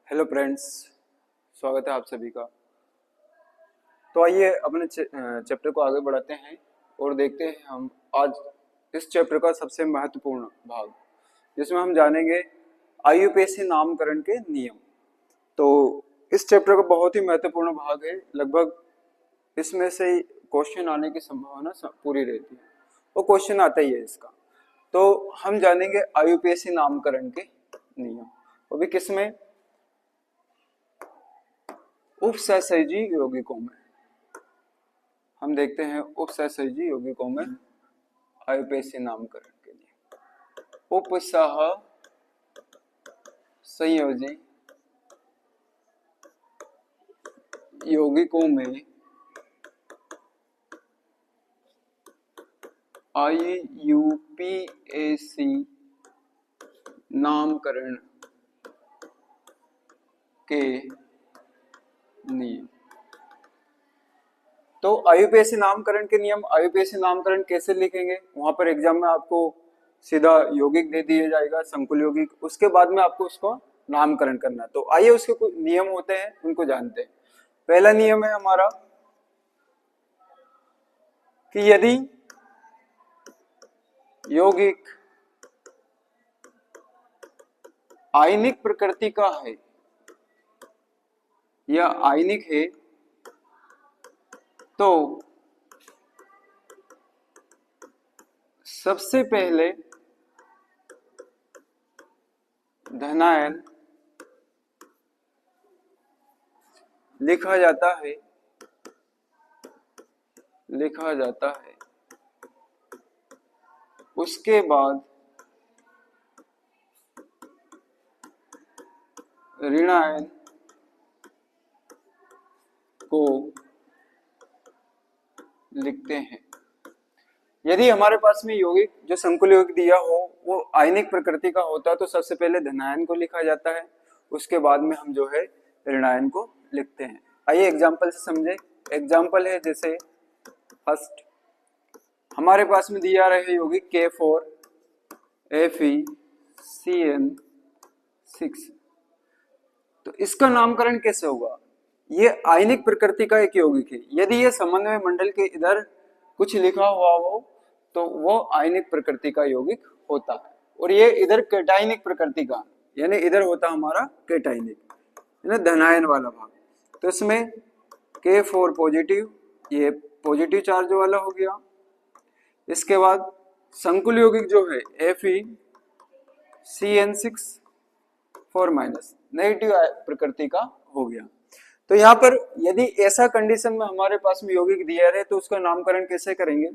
Hello friends, स्वागत है आप सभी का। तो आइए अपने चैप्टर को आगे बढ़ाते हैं और देखते हैं हम आज इस चैप्टर का सबसे महत्वपूर्ण भाग, जिसमें हम जानेंगे आईयूपीएसी नामकरण के नियम। तो इस चैप्टर का बहुत ही महत्वपूर्ण भाग है, लगभग इसमें से क्वेश्चन आने की संभावना पूरी रहती है, वो क्वेश्चन आता ही है इसका। तो हम जानेंगे आईयूपीएसी नामकरण के नियम, वो भी किसमें, उपसहसहजी यौगिकों में। हम देखते हैं उपसहसहजी यौगिकों में आईयूपीएसी नामकरण के लिए उपसह संयोजी यौगिकों में आईयूपीएसी नामकरण के नियम। तो आईयूपीएसी नामकरण के नियम, आईयूपीएसी नामकरण कैसे लिखेंगे, वहां पर एग्जाम में आपको सीधा यौगिक दे दिया जाएगा, संकुल यौगिक, उसके बाद में आपको उसको नामकरण करना। तो आइए उसके कुछ नियम होते हैं, उनको जानते हैं। पहला नियम है हमारा कि यदि यौगिक आयनिक प्रकृति का है या आयनिक है तो सबसे पहले धनायन लिखा जाता है उसके बाद ऋणायन को लिखते हैं। यदि हमारे पास में यौगिक जो संकुल यौगिक दिया हो वो आयनिक प्रकृति का होता है तो सबसे पहले धनायन को लिखा जाता है, उसके बाद में हम जो है ऋणायन को लिखते हैं। आइए एग्जांपल से समझे। एग्जांपल है जैसे फर्स्ट हमारे पास में दिया रहे यौगिक K4FeCN6। तो इसका नामकरण कैसे होगा, ये आयनिक प्रकृति का एक यौगिक है। यदि ये समन्वय मंडल के इधर कुछ लिखा हुआ हो तो वो आयनिक प्रकृति का यौगिक होता है, और ये इधर कैटायनिक प्रकृति का, यानी इधर होता हमारा कैटायनिक, यानी धनायन वाला भाग। तो इसमें K4 पॉजिटिव, ये पॉजिटिव चार्ज वाला हो गया। इसके बाद संकुल यौगिक जो है FeCN6 माइनस, नेगेटिव प्रकृति का हो गया। तो यहाँ पर यदि ऐसा कंडीशन में हमारे पास में यौगिक दिया है तो उसका नामकरण कैसे करेंगे,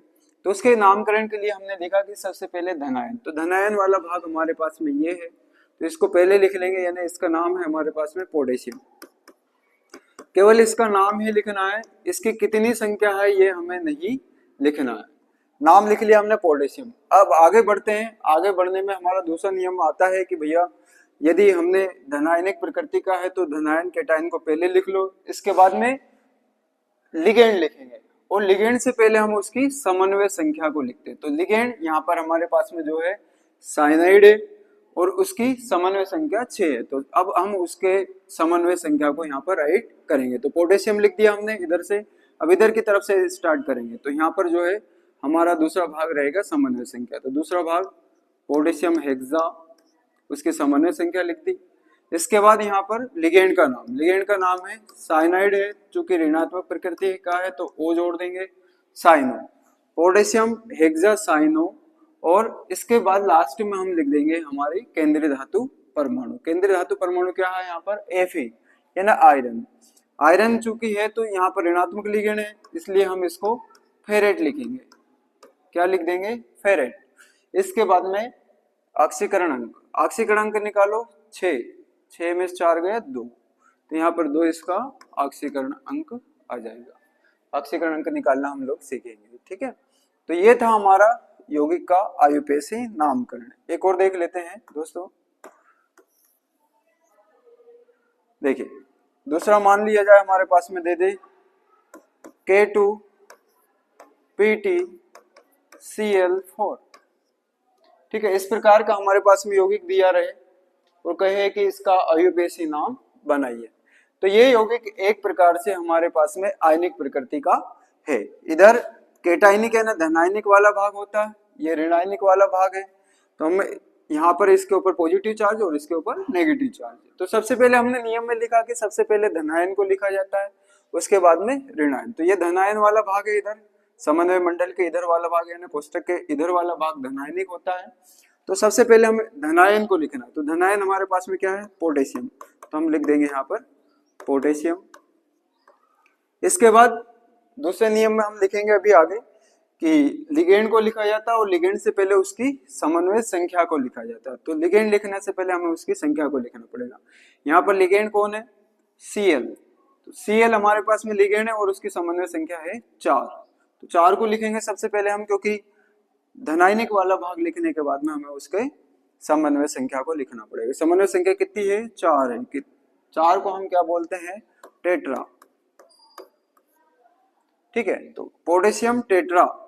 तो उसके नामकरण के लिए हमने देखा कि सबसे पहले धनायन, तो धनायन वाला भाग हमारे पास में ये है, तो इसको पहले लिख लेंगे, यानी इसका नाम है हमारे पास में पोटेशियम। केवल इसका नाम ही लिखना है, इसकी कितनी संख्या है ये हमें नहीं लिखना है। नाम लिख लिया हमने पोटेशियम। अब आगे बढ़ते हैं। आगे बढ़ने में हमारा दूसरा नियम आता है कि भैया यदि हमने धनायनिक प्रकृति का है तो धनायन कैटायन को पहले लिख लो, इसके बाद में लिगेंड लिखेंगे, और लिगेंड से पहले हम उसकी समन्वय संख्या को लिखते हैं। तो लिगेंड यहाँ पर हमारे पास में जो है साइनाइड है और उसकी समन्वय संख्या 6 है। तो अब हम उसके समन्वय संख्या को यहाँ पर राइट करेंगे। तो पोटेशियम लिख दिया हमने इधर से, अब इधर की तरफ से स्टार्ट करेंगे। तो यहाँ पर जो है हमारा दूसरा भाग रहेगा समन्वय संख्या। तो दूसरा भाग पोटेशियम हेक्सा, उसकी समन्वय संख्या लिख दी। इसके बाद यहाँ पर लिगेंड का नाम, लिगेंड का नाम है साइनाइड है, चूंकि ऋणात्मक प्रकृति का है तो O जोड़ देंगे, साइनो, पोटेशियम हेक्सा साइनो। और इसके बाद लास्ट में हम लिख देंगे हमारी केंद्रीय धातु परमाणु। केंद्रीय धातु परमाणु क्या है यहाँ पर Fe, यानी आयरन। आयरन चूंकि है तो यहाँ पर ऋणात्मक लिगेंड है, इसलिए हम इसको फेरेट लिखेंगे। क्या लिख देंगे, फेरेट। इसके बाद में ऑक्सीकरण अंक, ऑक्सीकरण अंक निकालो 6, 6 में 4 गया 2, तो यहाँ पर 2 इसका ऑक्सीकरण अंक आ जाएगा। ऑक्सीकरण अंक निकालना हम लोग सीखेंगे, ठीक है। तो ये था हमारा यौगिक का आईयूपीएसी नामकरण। एक और देख लेते हैं दोस्तों। देखिए दूसरा मान लिया जाए हमारे पास में दे दे K2PtCl4, ठीक है। इस प्रकार का हमारे पास में यौगिक दिया रहे और कहे कि इसका आईयूपीएसी नाम बनाई है। तो ये यौगिक एक प्रकार से हमारे पास में आयनिक प्रकृति का है। इधर केटायनिक है ना धनायनिक वाला भाग होता है, ये ऋणायनिक वाला भाग है। तो हम यहाँ पर इसके ऊपर पॉजिटिव चार्ज और इसके ऊपर नेगेटिव चार्ज है। तो सबसे पहले हमने नियम में लिखा कि सबसे पहले धनायन को लिखा जाता है, उसके बाद में ऋणायन। तो ये धनायन वाला भाग है, इधर समन्वय मंडल के इधर वाला भाग है ना, कोष्टक के इधर वाला भाग धनायनिक होता है। तो सबसे पहले हमें धनायन को लिखना है। तो धनायन हमारे पास में क्या है, पोटेशियम। तो हम लिख देंगे यहाँ पर पोटेशियम। इसके बाद दूसरे नियम में हम लिखेंगे अभी आगे कि लिगेंड को लिखा जाता है और लिगेंड से पहले उसकी समन्वय संख्या को लिखा जाता है। तो लिगेंड लिखने से पहले हमें उसकी संख्या को लिखना पड़ेगा। यहाँ पर लिगेंड कौन है, Cl। तो Cl हमारे पास में लिगेंड है और उसकी समन्वय संख्या है 4। तो 4 को लिखेंगे सबसे पहले हम, क्योंकि धनायनिक वाला भाग लिखने के बाद में हमें उसके समन्वय संख्या को लिखना पड़ेगा। समन्वय संख्या कितनी है, 4 है। 4 को हम क्या बोलते हैं, टेट्रा। ठीक है, तो पोटेशियम टेट्रा।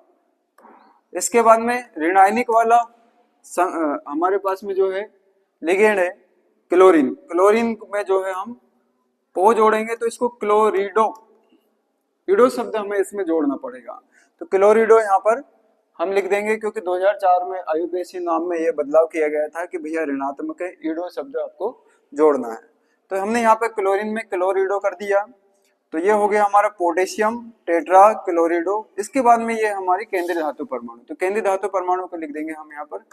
इसके बाद में ऋणायनिक वाला हमारे पास में जो है लिगेंड है क्लोरीन। क्लोरीन में जो है हम ओ जोड़ेंगे तो इसको क्लोरिडो, इडो शब्द हमें इसमें जोड़ना पड़ेगा। तो क्लोरिडो यहाँ पर हम लिख देंगे, क्योंकि 2004 में IUPAC नाम में ये बदलाव किया गया था कि भैया ऋणात्मक है, इडो शब्द आपको जोड़ना है। तो हमने यहाँ पे क्लोरीन में क्लोरिडो कर दिया। तो ये हो गया हमारा पोटेशियम टेट्रा क्लोरिडो। इसके बाद में ये हमारी केंद्रीय धातु परमाणु। तो केंद्रीय धातु परमाणु को लिख देंगे हम यहाँ पर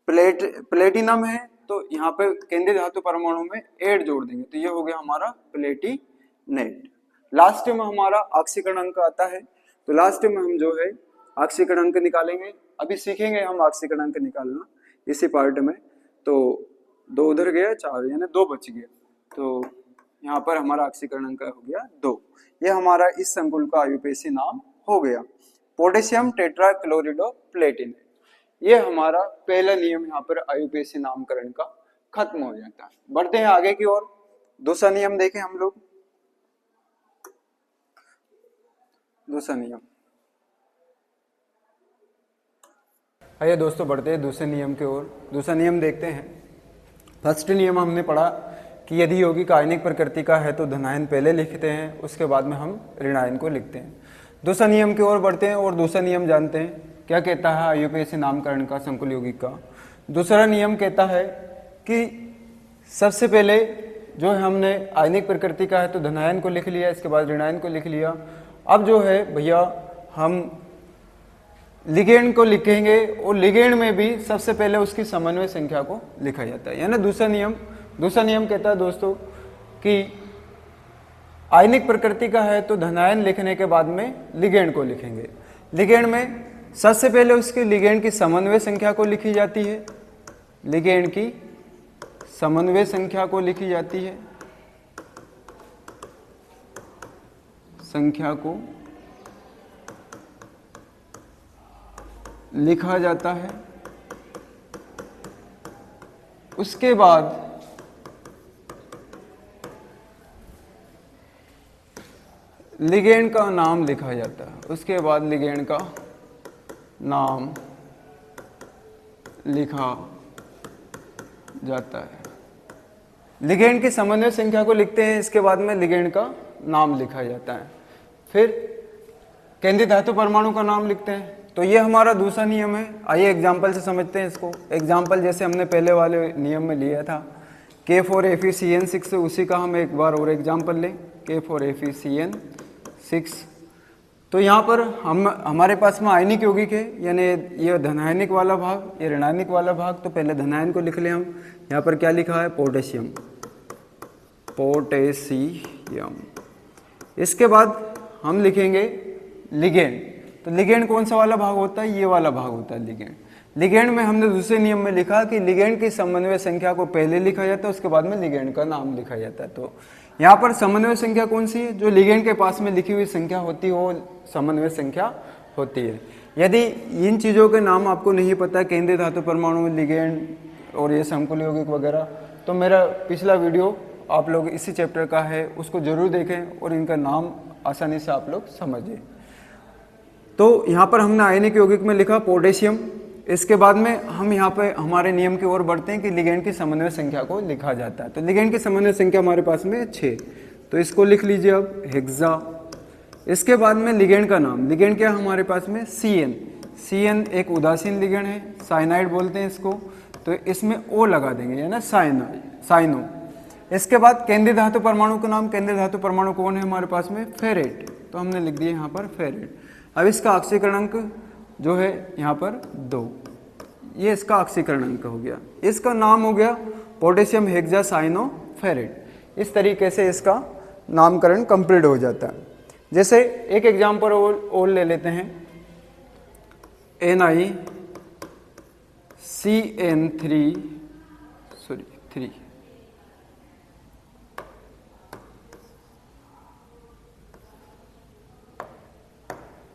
प्लेटिनम है, तो यहाँ पे केंद्रीय धातु परमाणु में 8 जोड़ देंगे। तो ये हो गया हमारा प्लेटिनेट। लास्ट में हमारा ऑक्सीकरण अंक आता है। तो लास्ट में हम जो है ऑक्सीकरण अंक निकालेंगे। अभी सीखेंगे हम ऑक्सीकरण अंक निकालना इसी पार्ट में। तो 2 उधर गया, 4 यानी 2 बच गया। तो यहाँ पर हमारा ऑक्सीकरण अंक हो गया 2। ये हमारा इस संकुल का IUPAC नाम हो गया, पोटेशियम टेट्रा क्लोरिडो प्लेटिनेट। ये हमारा पहला नियम यहाँ पर IUPAC नामकरण का खत्म हो जाता है। बढ़ते हैं आगे की ओर। दूसरा नियम देखें हम लोग। दूसरा नियम, आइए दोस्तों बढ़ते हैं दूसरे नियम की ओर। दूसरा नियम देखते हैं। फर्स्ट नियम हमने पढ़ा कि यदि यौगिक आयनिक प्रकृति का है तो धनायन पहले लिखते हैं, उसके बाद में हम ऋणायन को लिखते हैं। दूसरा नियम की ओर बढ़ते हैं और दूसरा नियम जानते हैं क्या कहता है IUPAC नामकरण का संकुल यौगिक का। दूसरा नियम कहता है कि सबसे पहले जो हमने आयनिक प्रकृति का है तो धनायन को लिख लिया, इसके बाद ऋणायन को लिख लिया। अब जो है भैया हम लिगेंड को लिखेंगे और लिगेंड में भी सबसे पहले उसकी समन्वय संख्या को लिखा जाता है। यानी दूसरा नियम कहता है दोस्तों कि आयनिक प्रकृति का है तो धनायन लिखने के बाद में लिगेंड को लिखेंगे। लिगेंड में सबसे पहले उसके लिगेंड की समन्वय संख्या को लिखी जाती है, लिगेंड की समन्वय संख्या को लिखी जाती है, संख्या को लिखा जाता है। उसके बाद लिगेंड का नाम लिखा जाता है। उसके बाद लिगेंड का नाम लिखा जाता है। लिगेंड की समन्वय संख्या को लिखते हैं, इसके बाद में लिगेंड का नाम लिखा जाता है। फिर केंद्रीय धातु परमाणु का नाम लिखते हैं। तो ये हमारा दूसरा नियम है। आइए एग्जाम्पल से समझते हैं इसको। एग्जाम्पल जैसे हमने पहले वाले नियम में लिया था K4FeCN6, उसी का हम एक बार और एग्जाम्पल लें K4FeCN6। तो यहाँ पर हमारे पास में आयनिक यौगिक है, यानी ये धनायनिक वाला भाग, ये ऋणायनिक वाला भाग। तो पहले धनायन को लिख लें हम। यहाँ पर क्या लिखा है, पोटेशियम, पोटेशियम। इसके बाद हम लिखेंगे लिगेंड। तो लिगेंड कौन सा वाला भाग होता है, ये वाला भाग होता है लिगेंड। लिगेंड में हमने दूसरे नियम में लिखा कि लिगेंड की समन्वय संख्या को पहले लिखा जाता है, उसके बाद में लिगेंड का नाम लिखा जाता है। तो यहाँ पर समन्वय संख्या कौन सी है, जो लिगेंड के पास में लिखी हुई संख्या होती है वो समन्वय संख्या होती है। यदि इन चीज़ों के नाम आपको नहीं पता, केंद्रीय धातु परमाणु, लिगेंड और ये संकुल यौगिक वगैरह, तो मेरा पिछला वीडियो आप लोग इसी चैप्टर का है, उसको जरूर देखें और इनका नाम आसानी से आप लोग समझिए। तो यहाँ पर हमने आयनिक यौगिक में लिखा पोटेशियम, इसके बाद में हम यहाँ पे हमारे नियम की ओर बढ़ते हैं कि लिगेंड की समन्वय संख्या को लिखा जाता है। तो लिगेंड की समन्वय संख्या हमारे पास में 6, तो इसको लिख लीजिए अब हेक्सा। इसके बाद में लिगेंड का नाम, लिगेंड क्या हमारे पास में CN एक उदासीन लिगेंड है, साइनाइड बोलते हैं इसको, तो इसमें O लगा देंगे, है ना, साइनो। इसके बाद केंद्रीय धातु परमाणु का नाम, केंद्रीय धातु परमाणु कौन है हमारे पास में, फेरेट, तो हमने लिख दिया यहाँ पर फेरेट। अब इसका ऑक्सीकरण अंक जो है यहाँ पर 2, ये इसका ऑक्सीकरण अंक हो गया। इसका नाम हो गया पोटेशियम हेक्सासाइनोफेरेट। इस तरीके से इसका नामकरण कंप्लीट हो जाता है। जैसे एक एग्जाम्पल और ले लेते हैं, NiCN3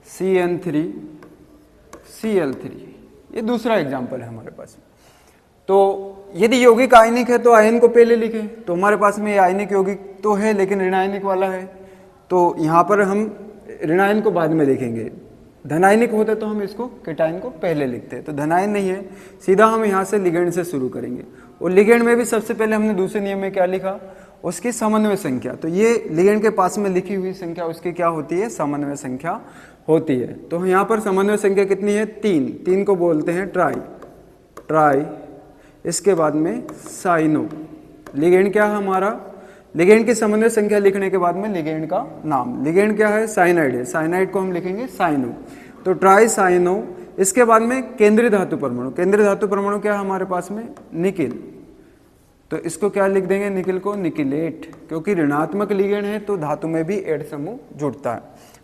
CN3Cl3, ये दूसरा एग्जाम्पल है हमारे पास। तो यदि यौगिक आयनिक है तो आयन को पहले लिखें, तो हमारे पास में ये आयनिक यौगिक तो है लेकिन ऋणायनिक वाला है, तो यहाँ पर हम ऋणायन को बाद में लिखेंगे। धनायनिक होता तो हम इसको केटायन को पहले लिखते हैं, तो धनायन नहीं है, सीधा हम यहाँ से लिगेंड से शुरू करेंगे। और लिगेंड में भी सबसे पहले हमने दूसरे नियम में क्या लिखा, उसकी समन्वय संख्या। तो ये लिगेंड के पास में लिखी हुई संख्या उसकी क्या होती है, समन्वय संख्या होती है। तो यहाँ पर समन्वय संख्या कितनी है, 3 को बोलते हैं ट्राई। इसके बाद में साइनो, लिगेंड क्या है हमारा, लिगेंड की समन्वय संख्या लिखने के बाद में लिगेंड का नाम, लिगेंड क्या है, साइनाइड है, साइनाइड को हम लिखेंगे साइनो, तो ट्राई साइनो। इसके बाद में केंद्रीय धातु परमाणु, केंद्रीय धातु परमाणु क्या है हमारे पास में, निकिल, तो इसको क्या लिख देंगे, निकिल को निकिलेट, क्योंकि ऋणात्मक लिगेंड है तो धातु में भी एड समूह जुड़ता है,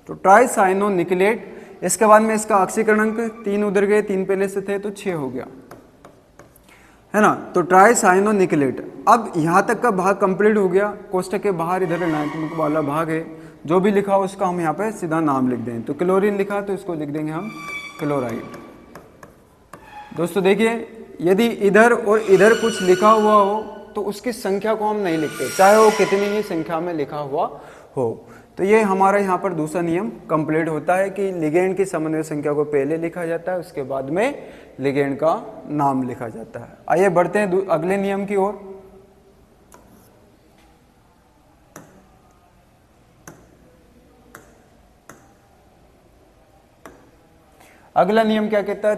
तो ट्राई साइनो निकिलेट। इसके बाद में इसका ऑक्सीकरण अंक 3 उधर गए, 3 पहले से थे तो 6 हो गया, है ना, तो ट्राई साइनो निकिलेट। अब यहाँ तक का भाग कंप्लीट हो गया, कोष्टक के बाहर इधर ऋणात्मक वाला भाग है, जो भी लिखा उसका हम यहाँ पे सीधा नाम लिख दें। तो क्लोरीन लिखा तो इसको लिख देंगे हम क्लोराइड। दोस्तों देखिए, यदि इधर और इधर कुछ लिखा हुआ हो तो उसकी संख्या को हम नहीं लिखते, चाहे वो कितनी ही संख्या में लिखा हुआ हो। तो ये हमारा यहाँ पर दूसरा नियम कंप्लीट होता है कि लिगेंड की समन्वय संख्या को पहले लिखा जाता है, उसके बाद में लिगेंड का नाम लिखा जाता है। आइए बढ़ते हैं अगले नियम की ओर। अगला नियम क्या कहता है,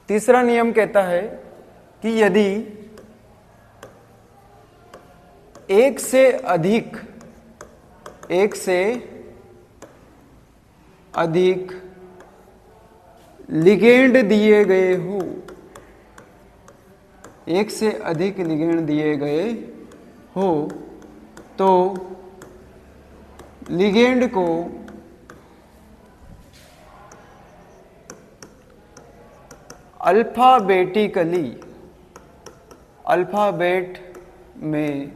तीसरा नियम कहता है कि यदि एक से अधिक लिगेंड दिए गए हो, एक से अधिक लिगेंड दिए गए हो तो लिगेंड को अल्फाबेटिकली, अल्फाबेट में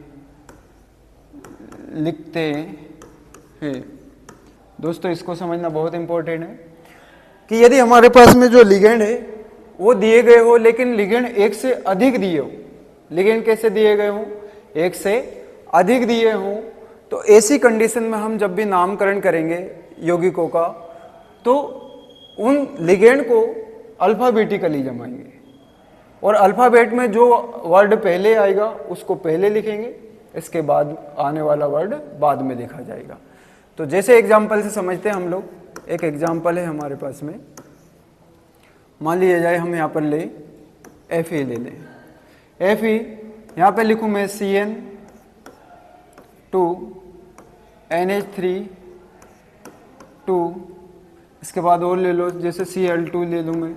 लिखते हैं। दोस्तों इसको समझना बहुत इंपॉर्टेंट है कि यदि हमारे पास में जो लिगेंड है वो दिए गए हो, लेकिन लिगेंड एक से अधिक दिए हो, लिगेंड कैसे दिए गए हो, एक से अधिक दिए हो, तो ऐसी कंडीशन में हम जब भी नामकरण करेंगे यौगिकों का तो उन लिगेंड को अल्फाबेटिकली जमाएंगे, और अल्फाबेट में जो वर्ड पहले आएगा उसको पहले लिखेंगे, इसके बाद आने वाला वर्ड बाद में लिखा जाएगा। तो जैसे एग्जाम्पल से समझते हैं हम लोग, एक एग्जाम्पल है हमारे पास में, मान लिया जाए हम यहाँ पर ले Fe ले लें, Fe यहाँ पे लिखूँ मैं CN2 NH3 2, इसके बाद और ले लो जैसे Cl2 ले लूँ मैं।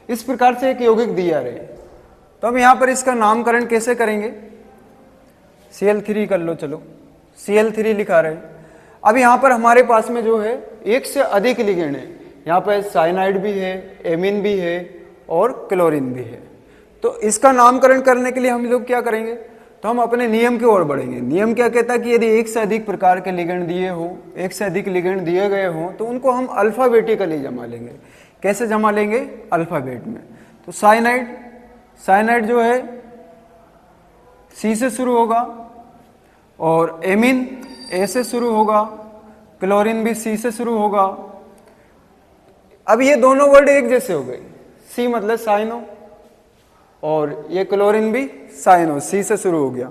इस प्रकार से एक यौगिक दिया रहे, तो हम यहाँ पर इसका नामकरण कैसे करेंगे, Cl3 कर लो, चलो Cl3 लिखा रहे। अब यहाँ पर हमारे पास में जो है एक से अधिक लिगेंड है, यहाँ पर साइनाइड भी है, एमीन भी है और क्लोरीन भी है। तो इसका नामकरण करने के लिए हम लोग क्या करेंगे, तो हम अपने नियम की ओर बढ़ेंगे। नियम क्या कहता है कि यदि एक से अधिक प्रकार के लिगेंड दिए हो, एक से अधिक लिगेंड दिए गए हो, तो उनको हम अल्फाबेटिकली जमा लेंगे। कैसे जमा लेंगे, अल्फाबेट में। तो साइनाइड जो है C से शुरू होगा, और एमीन A से शुरू होगा, क्लोरीन भी C से शुरू होगा, अब ये दोनों वर्ड एक जैसे हो गए, सी मतलब साइनो, और ये क्लोरीन भी साइनो, सी से शुरू हो गया।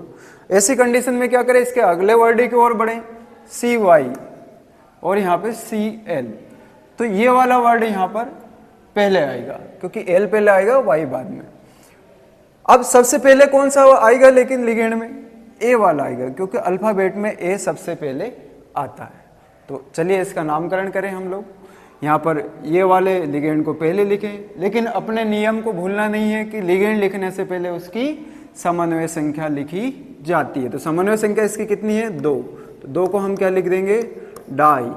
ऐसी कंडीशन में क्या करें, इसके अगले वर्ड की ओर बढ़े, सी वाई और यहाँ पे सी एल, तो ये वाला वर्ड यहाँ पर पहले आएगा क्योंकि एल पहले आएगा, वाई बाद में। अब सबसे पहले कौन सा आएगा, लेकिन लिगेंड में ए वाला आएगा क्योंकि अल्फाबेट में ए सबसे पहले आता है। तो चलिए इसका नामकरण करें हम लोग। यहाँ पर ये वाले लिगेंड को पहले लिखें, लेकिन अपने नियम को भूलना नहीं है कि लिगेंड लिखने से पहले उसकी समन्वय संख्या लिखी जाती है। तो समन्वय संख्या इसकी कितनी है, 2। तो 2 को हम क्या लिख देंगे, डाई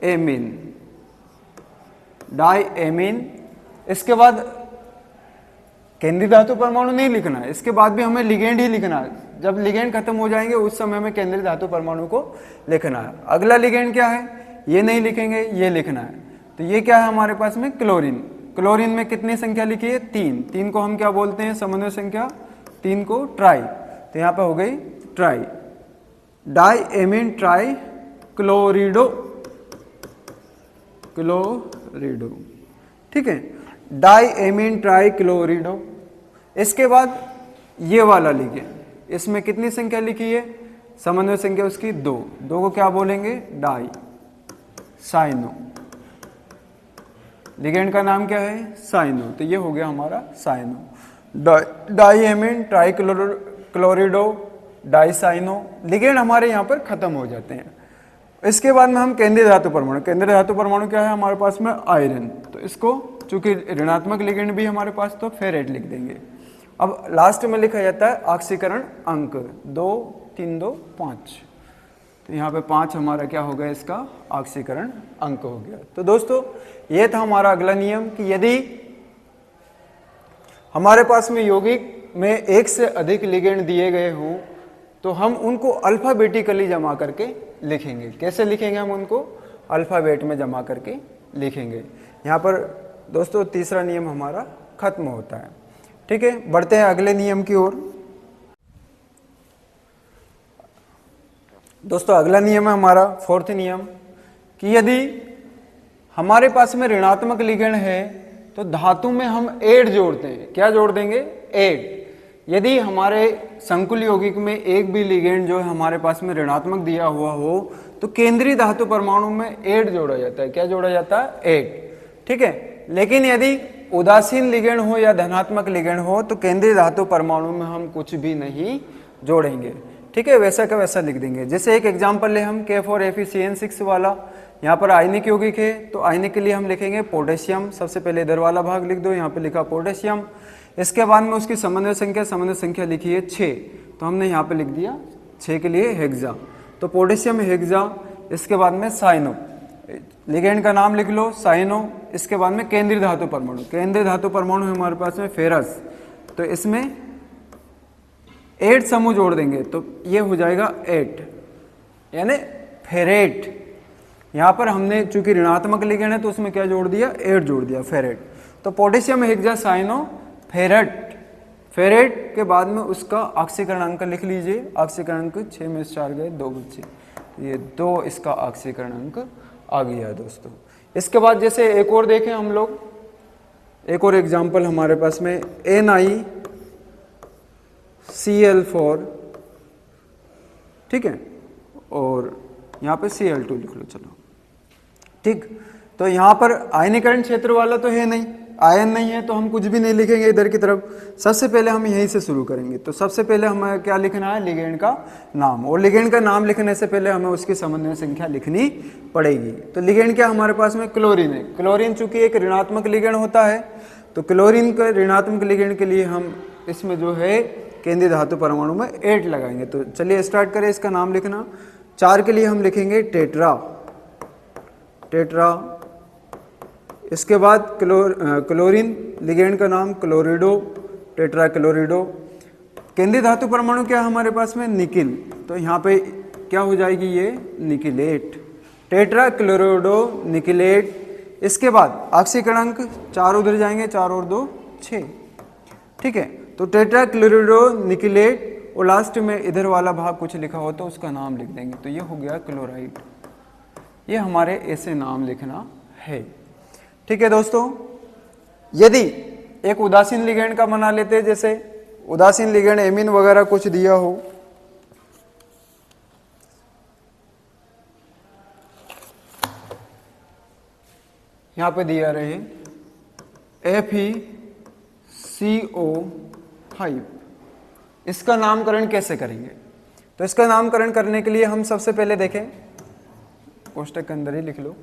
एमीन, डाई एमीन। इसके बाद केंद्रीय धातु परमाणु नहीं लिखना है, इसके बाद भी हमें लिगेंड ही लिखना है। जब लिगेंड खत्म हो जाएंगे उस समय हमें केंद्रीय धातु परमाणु को लिखना है। अगला लिगेंड क्या है, ये नहीं लिखेंगे, ये लिखना है। तो ये क्या है हमारे पास में, क्लोरीन। क्लोरीन में कितनी संख्या लिखी है, 3। 3 को हम क्या बोलते हैं, समन्वय संख्या 3 को ट्राई। तो यहाँ पे हो गई ट्राई, डाई एमीन ट्राई क्लोरिडो, क्लोरिडो, ठीक है, डाई एमीन ट्राई क्लोरिडो। इसके बाद ये वाला लिखें, इसमें कितनी संख्या लिखी है, समन्वय संख्या उसकी 2। 2 को क्या बोलेंगे, डाई साइनो, लिगेंड का नाम क्या है, साइनो। तो ये हो गया हमारा cyano, di amine tri chlorido di cyano. Ligand हमारे यहाँ पर खत्म हो जाते हैं। इसके बाद में हम केंद्रीय धातु परमाणु, केंद्रीय धातु परमाणु क्या है हमारे पास में, आयरन। तो इसको चूंकि ऋणात्मक लिगेंड भी हमारे पास, तो फेरेट लिख देंगे। अब लास्ट में लिखा जाता है ऑक्सीकरण अंक, 2 3 2 5। तो यहाँ पे 5 हमारा क्या हो गया, इसका ऑक्सीकरण अंक हो गया। तो दोस्तों ये था हमारा अगला नियम कि यदि हमारे पास में यौगिक में एक से अधिक लिगेंड दिए गए हों तो हम उनको अल्फाबेटिकली जमा करके लिखेंगे। कैसे लिखेंगे, हम उनको अल्फाबेट में जमा करके लिखेंगे। यहाँ पर दोस्तों तीसरा नियम हमारा खत्म होता है। ठीक है, बढ़ते हैं अगले नियम की ओर। दोस्तों अगला नियम है हमारा 4th नियम कि यदि हमारे पास में ऋणात्मक लिगेंड है तो धातु में हम एड जोड़ते हैं। क्या जोड़ देंगे, एड। यदि हमारे संकुल यौगिक में एक भी लिगेंड जो है हमारे पास में ऋणात्मक दिया हुआ हो तो केंद्रीय धातु परमाणु में एड जोड़ा जाता है। क्या जोड़ा जाता है, एड। ठीक है, लेकिन यदि उदासीन लिगेंड हो या धनात्मक लिगेंड हो तो केंद्रीय धातु परमाणु में हम कुछ भी नहीं जोड़ेंगे। ठीक है, वैसा का वैसा लिख देंगे। जैसे एक एग्जांपल ले हम K4FeCN6 वाला, यहाँ पर आयनिक यौगिक है तो आयनिक के लिए हम लिखेंगे पोटेशियम। सबसे पहले इधर वाला भाग लिख दो, यहाँ पे लिखा पोटेशियम। इसके बाद में उसकी समन्वय संख्या लिखी है 6, तो हमने यहाँ पे लिख दिया 6 के लिए हेक्सा। तो पोटेशियम हेक्सा। इसके बाद में साइनो, लिगेंड का नाम लिख लो साइनो। इसके बाद में केंद्रीय धातु परमाणु, केंद्रीय धातु परमाणु हमारे पास में फेरस, तो इसमें 8 समूह जोड़ देंगे तो ये हो जाएगा 8 यानी फेरेट। यहाँ पर हमने चूंकि ऋणात्मक लिगेंड है तो उसमें क्या जोड़ दिया, 8 जोड़ दिया, फेरेट। तो potassium hexa cyano ferrate. Ferrate के बाद में उसका ऑक्सीकरण अंक लिख लीजिए। ऑक्सीकरण अंक 6 में 4 गए 2 बच्चे, ये 2 इसका ऑक्सीकरण अंक आ गया दोस्तों। इसके बाद जैसे एक और देखें हम लोग, एक और एग्जांपल हमारे पास में NiCl4, ठीक है, और यहाँ पे Cl2 लिख लो। चलो ठीक, तो यहाँ पर आयनीकरण क्षेत्र वाला तो है नहीं, आयन नहीं है, तो हम कुछ भी नहीं लिखेंगे इधर की तरफ। सबसे पहले हम यहीं से शुरू करेंगे। तो सबसे पहले हमें क्या लिखना है, लिगेंड का नाम। और लिगेंड का नाम लिखने से पहले हमें उसकी समन्वय संख्या लिखनी पड़ेगी। तो लिगेंड क्या हमारे पास में, क्लोरीन है। क्लोरीन चूंकि एक ऋणात्मक लिगेंड होता है तो क्लोरीन का ऋणात्मक लिगेंड के लिए हम इसमें जो है केंद्रीय धातु परमाणु में 8 लगाएंगे। तो चलिए स्टार्ट करें इसका नाम लिखना। 4 के लिए हम लिखेंगे टेट्रा, टेट्रा। इसके बाद क्लोरीन, लिगेंड का नाम क्लोरिडो, टेट्रा क्लोरिडो। केंद्रीय धातु परमाणु क्या है हमारे पास में, निकिल, तो यहाँ पे क्या हो जाएगी, ये निकिलेट, टेट्रा क्लोरिडो निकिलेट। इसके बाद ऑक्सीकरणांक 4 उधर जाएंगे, 4 और 2 6, ठीक है। तो टेट्रा क्लोरिडो निकिलेट, और लास्ट में इधर वाला भाग कुछ लिखा हो तो उसका नाम लिख देंगे। तो ये हो गया क्लोराइड। ये हमारे ऐसे नाम लिखना है। ठीक है दोस्तों, यदि एक उदासीन लिगेंड का बना लेते हैं, जैसे उदासीन लिगेंड एमीन वगैरह कुछ दिया हो, यहां पे दिया रहे FeCO5, इसका नामकरण कैसे करेंगे? तो इसका नामकरण करने के लिए हम सबसे पहले देखें, कोष्टक के अंदर ही लिख लो।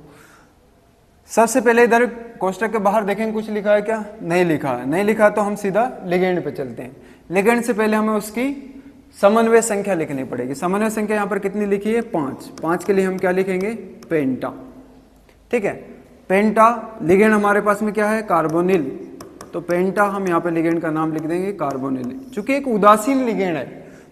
सबसे पहले इधर कोष्टक के बाहर देखें कुछ लिखा है क्या? नहीं लिखा है। नहीं लिखा तो हम सीधा लिगेंड पे चलते हैं। लिगेंड से पहले हमें उसकी समन्वय संख्या लिखनी पड़ेगी। समन्वय संख्या यहाँ पर कितनी लिखी है? 5। 5 के लिए हम क्या लिखेंगे? पेंटा। ठीक है, पेंटा लिगेंड हमारे पास में क्या है? कार्बोनिल। तो पेंटा हम यहाँ पे लिगेंड का नाम लिख देंगे कार्बोनिल। चूंकि एक उदासीन लिगेंड है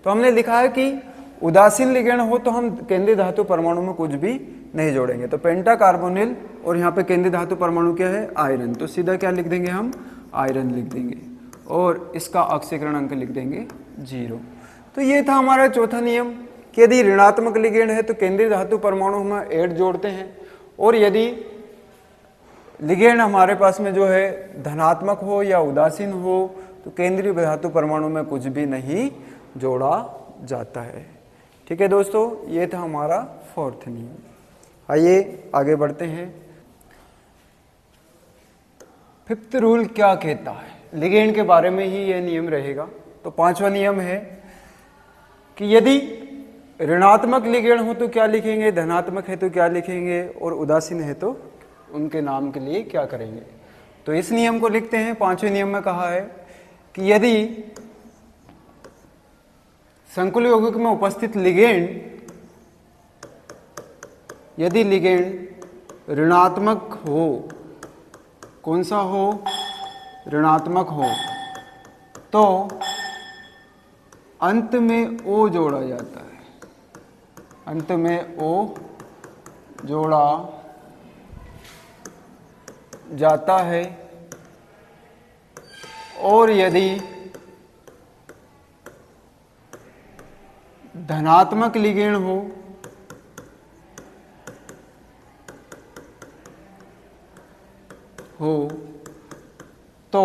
तो हमने लिखा है कि उदासीन लिगेंड हो तो हम केंद्रीय धातु परमाणु में कुछ भी नहीं जोड़ेंगे। तो पेंटा कार्बोनिल, और यहाँ पे केंद्रीय धातु परमाणु क्या है? आयरन। तो सीधा क्या लिख देंगे हम? आयरन लिख देंगे, और इसका ऑक्सीकरण अंक लिख देंगे 0। तो ये था हमारा चौथा नियम कि यदि ऋणात्मक लिगेंड है तो केंद्रीय धातु परमाणु हम 8 जोड़ते हैं, और यदि लिगेंड हमारे पास में जो है धनात्मक हो या उदासीन हो तो केंद्रीय धातु परमाणु में कुछ भी नहीं जोड़ा जाता है। ठीक है दोस्तों, ये था हमारा 4th नियम। आइए आगे बढ़ते हैं। 5th रूल क्या कहता है? लिगेंड के बारे में ही यह नियम रहेगा। तो 5वां नियम है कि यदि ऋणात्मक लिगेंड हो तो क्या लिखेंगे, धनात्मक है तो क्या लिखेंगे, और उदासीन है तो उनके नाम के लिए क्या करेंगे। तो इस नियम को लिखते हैं। 5वें नियम में कहा है कि यदि संकुल यौगिक में उपस्थित लिगेंड, यदि लिगेंड ऋणात्मक हो, कौन सा हो? ऋणात्मक हो, तो अंत में O जोड़ा जाता है। अंत में O जोड़ा जाता है, और यदि धनात्मक लिगेंड हो तो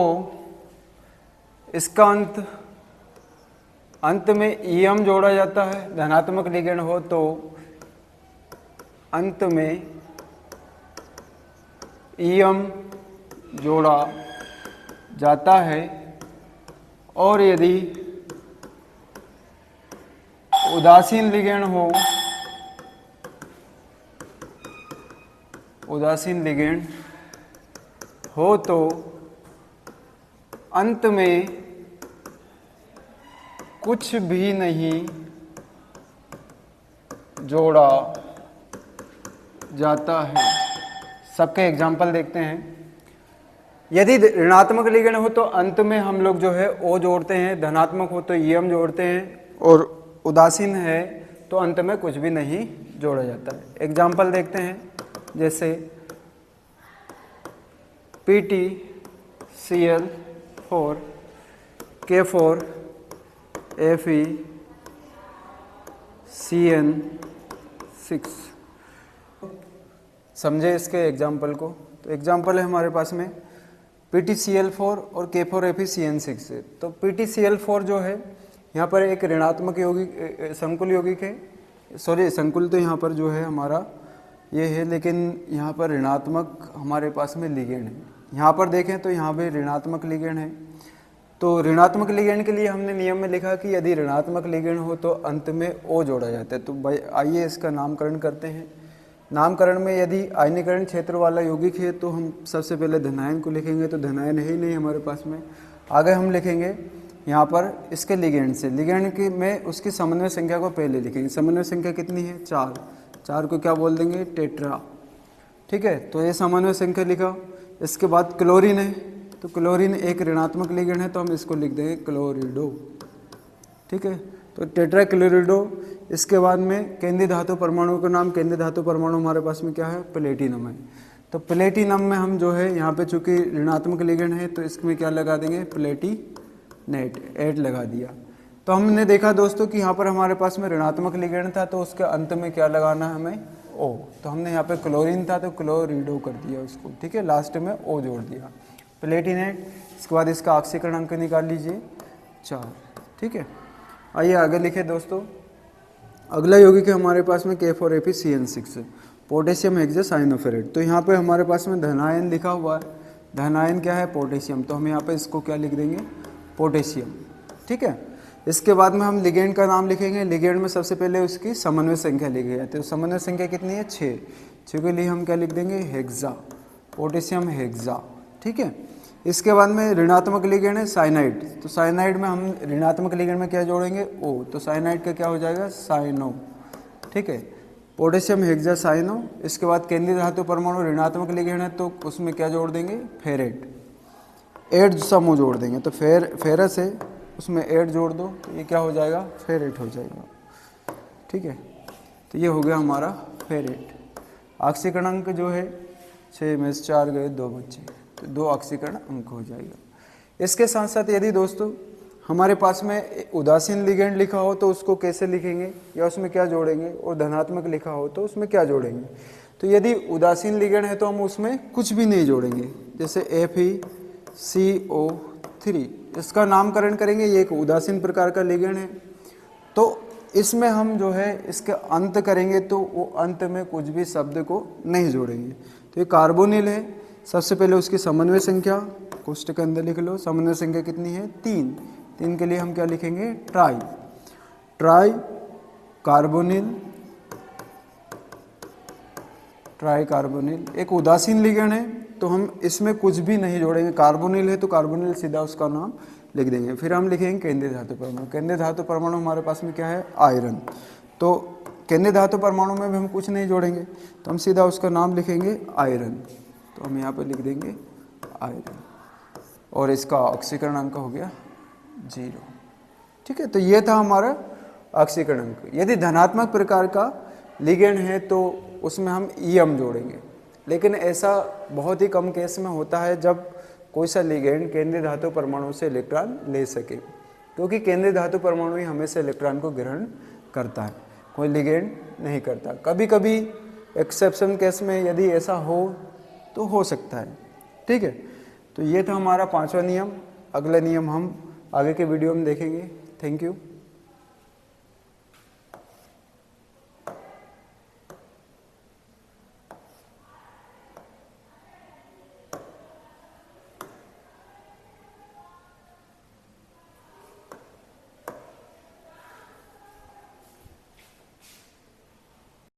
इसका अंत में EM जोड़ा जाता है। धनात्मक लिगेंड हो तो अंत में EM जोड़ा जाता है, और यदि उदासीन लिगेंड हो, उदासीन लिगेंड हो तो अंत में कुछ भी नहीं जोड़ा जाता है। सबके एग्जाम्पल देखते हैं। यदि ऋणात्मक लिगेंड हो तो अंत में हम लोग जो है O जोड़ते हैं, धनात्मक हो तो EM जोड़ते हैं, और उदासीन है तो अंत में कुछ भी नहीं जोड़ा जाता है। एग्जाम्पल देखते हैं, जैसे PtCl4 K4 FeCN6। समझे इसके एग्जाम्पल को? तो एग्जाम्पल है हमारे पास में PtCl4 और K4 FeCN6। तो PtCl4 जो है यहाँ पर एक ऋणात्मक यौगिक, संकुल यौगिक है। सॉरी, संकुल तो यहाँ पर जो है हमारा ये है, लेकिन यहाँ पर ऋणात्मक हमारे पास में लिगेंड है। यहाँ पर देखें तो यहाँ पे ऋणात्मक लिगेंड है। तो ऋणात्मक लिगेंड के लिए हमने नियम में लिखा कि यदि ऋणात्मक लिगेंड हो तो अंत में O जोड़ा जाता है। तो भाई आइए इसका नामकरण करते हैं। नामकरण में यदि आयनीकरण क्षेत्र वाला यौगिक है तो हम सबसे पहले धनायन को लिखेंगे। तो धनायन है ही नहीं हमारे पास में। आगे हम लिखेंगे यहाँ पर इसके लिगेंड से, लिगेंड के में उसकी समन्वय संख्या को पहले लिखेंगे। समन्वय संख्या कितनी है? 4। 4 को क्या बोल देंगे? टेट्रा। ठीक है, तो ये समन्वय संख्या लिखा। इसके बाद क्लोरीन है, तो क्लोरीन एक ऋणात्मक लिगेंड है तो हम इसको लिख देंगे क्लोरिडो। ठीक है, तो टेट्रा क्लोरिडो। इसके बाद में केंद्रीय धातु परमाणु का नाम, केंद्रीय धातु परमाणु हमारे पास में क्या है? प्लेटिनम है। तो प्लेटिनम में हम जो है यहाँ पे चूंकि ऋणात्मक लिगेंड है तो इसमें क्या लगा देंगे? प्लेटिनेट, 8 लगा दिया। तो हमने देखा दोस्तों कि यहाँ पर हमारे पास में ऋणात्मक लिगेंड था तो उसके अंत में क्या लगाना है हमें? O, तो हमने यहाँ पे क्लोरीन था तो क्लोरिडो कर दिया उसको, ठीक है, लास्ट में O जोड़ दिया। प्लेटिनेट, इसके बाद इसका ऑक्सीकरण अंक निकाल लीजिए 4, ठीक है। आइए आगे लिखे दोस्तों। अगला यौगिक है हमारे पास में K4Fe-CN6 पोटेशियम हेक्सासाइनोफेरेट। तो यहाँ पे हमारे पास में धनायन लिखा हुआ है, धनायन क्या है, पोटेशियम, तो हम यहाँ पे इसको क्या लिख देंगे, पोटेशियम, ठीक है। इसके बाद में हम लिगेंड का नाम लिखेंगे। लिगेंड में सबसे पहले उसकी समन्वय संख्या लिखी जाती है, तो समन्वय संख्या कितनी है, 6 के लिए हम क्या लिख देंगे, हेक्सा, पोटेशियम हेक्सा, ठीक है। इसके बाद में ऋणात्मक लिगेंड है साइनाइड, तो साइनाइड में हम ऋणात्मक लिगेंड में क्या जोड़ेंगे, O, तो साइनाइड का क्या हो जाएगा, साइनो, ठीक है, पोटेशियम हेक्सासाइनो। इसके बाद केंद्रीय धातु परमाणु ऋणात्मक लिगेंड है तो उसमें क्या जोड़ देंगे, फेरेट, 8 समूह जोड़ देंगे, तो फेरस है उसमें 8 जोड़ दो तो ये क्या हो जाएगा, फेरेट हो जाएगा, ठीक है। तो ये हो गया हमारा फेरेट। ऑक्सीकरण अंक जो है 6 में से 4 गए, 2 बच्चे, तो 2 ऑक्सीकरण अंक हो जाएगा। इसके साथ साथ यदि दोस्तों हमारे पास में उदासीन लिगेंड लिखा हो तो उसको कैसे लिखेंगे या उसमें क्या जोड़ेंगे, और धनात्मक लिखा हो तो उसमें क्या जोड़ेंगे। तो यदि उदासीन लिगेंड है तो हम उसमें कुछ भी नहीं जोड़ेंगे, जैसे FeCO3, इसका नामकरण करेंगे, ये एक उदासीन प्रकार का लिगेंड है, तो इसमें हम जो है इसके अंत करेंगे तो वो अंत में कुछ भी शब्द को नहीं जोड़ेंगे। तो ये कार्बोनिल है, सबसे पहले उसकी समन्वय संख्या कोष्टक के अंदर लिख लो, समन्वय संख्या कितनी है, 3 के लिए हम क्या लिखेंगे, ट्राई कार्बोनिल, एक उदासीन लिगेंड है तो हम इसमें कुछ भी नहीं जोड़ेंगे, कार्बोनिल है तो कार्बोनिल सीधा उसका नाम लिख देंगे। फिर हम लिखेंगे केंद्रीय धातु परमाणु। केंद्रीय धातु परमाणु हमारे पास में क्या है, आयरन, तो केंद्रीय धातु परमाणु में भी हम कुछ नहीं जोड़ेंगे तो हम सीधा उसका नाम लिखेंगे आयरन, तो हम यहाँ पे लिख देंगे आयरन, और इसका ऑक्सीकरण अंक हो गया 0, ठीक है। तो ये था हमारा ऑक्सीकरण अंक। यदि धनात्मक प्रकार का लिगेंड है तो उसमें हम EM जोड़ेंगे, लेकिन ऐसा बहुत ही कम केस में होता है जब कोई सा लिगेंड केंद्रीय धातु परमाणु से इलेक्ट्रॉन ले सके, क्योंकि केंद्रीय धातु परमाणु ही हमेशा इलेक्ट्रॉन को ग्रहण करता है, कोई लिगेंड नहीं करता। कभी कभी एक्सेप्शन केस में यदि ऐसा हो तो हो सकता है, ठीक है। तो ये था हमारा 5वां नियम। अगला नियम हम आगे के वीडियो में देखेंगे। Thank you.